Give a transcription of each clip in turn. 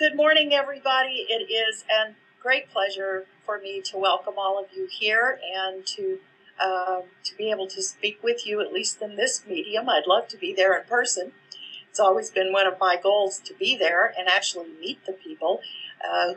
Good morning, everybody. It is a great pleasure for me to welcome all of you here and to be able to speak with you, at least in this medium. I'd love to be there in person. It's always been one of my goals to be there and actually meet the people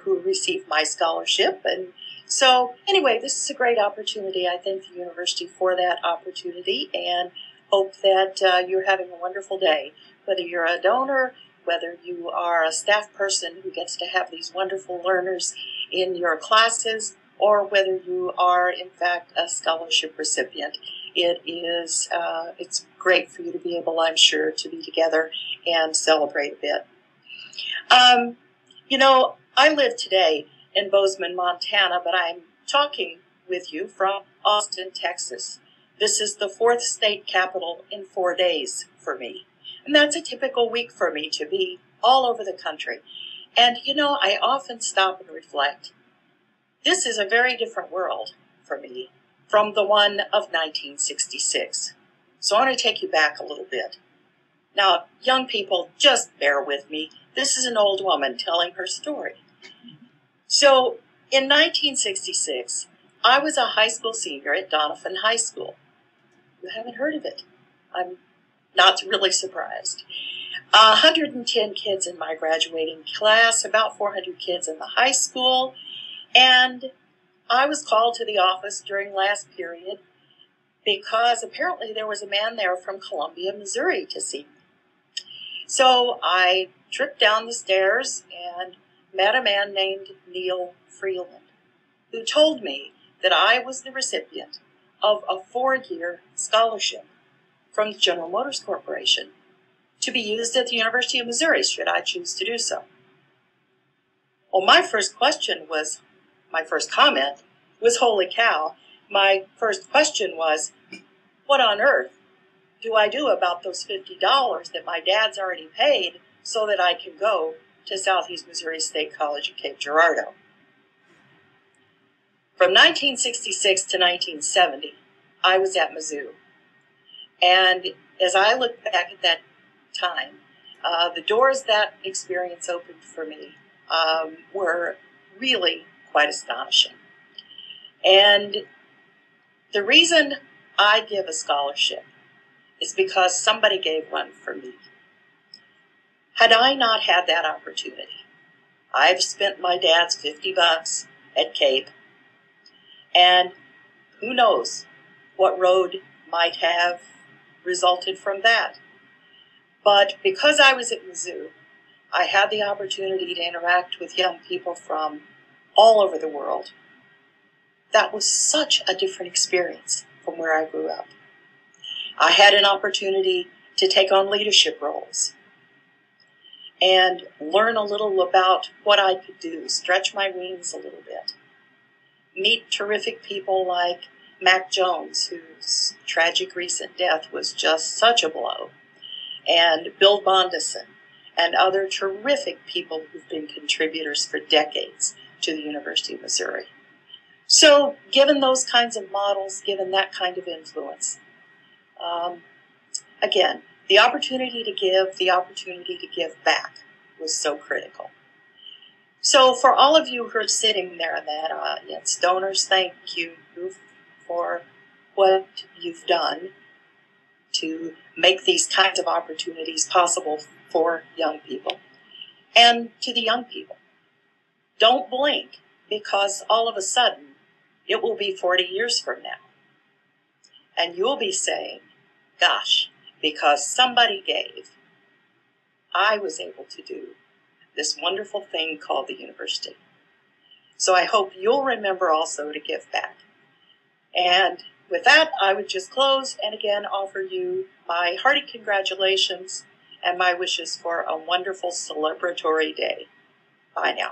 who received my scholarship. And so, anyway, this is a great opportunity. I thank the university for that opportunity and hope that you're having a wonderful day, whether you're a donor, whether you are a staff person who gets to have these wonderful learners in your classes, or whether you are, in fact, a scholarship recipient. It's great for you to be able, I'm sure, to be together and celebrate a bit. I live today in Bozeman, Montana, but I'm talking with you from Austin, Texas. This is the fourth state capital in 4 days for me. And that's a typical week for me to be all over the country. And, I often stop and reflect. This is a very different world for me from the one of 1966. So I want to take you back a little bit. Now, young people, just bear with me. This is an old woman telling her story. So in 1966, I was a high school senior at Doniphan High School. You haven't heard of it. I'm not really surprised. 110 kids in my graduating class, about 400 kids in the high school, and I was called to the office during last period because apparently there was a man there from Columbia, Missouri to see me. So I tripped down the stairs and met a man named Neil Freeland, who told me that I was the recipient of a 4-year scholarship from the General Motors Corporation to be used at the University of Missouri, should I choose to do so. Well, my first comment was, holy cow. My first question was, what on earth do I do about those $50 that my dad's already paid so that I can go to Southeast Missouri State College at Cape Girardeau? From 1966 to 1970, I was at Mizzou. And as I look back at that time, the doors that experience opened for me were really quite astonishing. And the reason I give a scholarship is because somebody gave one for me. Had I not had that opportunity, I've spent my dad's $50 at Cape, and who knows what road might have resulted from that. But because I was at Mizzou, I had the opportunity to interact with young people from all over the world. That was such a different experience from where I grew up. I had an opportunity to take on leadership roles and learn a little about what I could do, stretch my wings a little bit, meet terrific people like Mac Jones, whose tragic recent death was just such a blow, and Bill Bondison, and other terrific people who've been contributors for decades to the University of Missouri. So, given those kinds of models, given that kind of influence, again, the opportunity to give back was so critical. So, for all of you who are sitting there in that audience, donors, thank you for what you've done to make these kinds of opportunities possible for young people. And to the young people, don't blink, because all of a sudden it will be 40 years from now. And you'll be saying, gosh, because somebody gave, I was able to do this wonderful thing called the university. So I hope you'll remember also to give back. And with that, I would just close and again offer you my hearty congratulations and my wishes for a wonderful celebratory day. Bye now.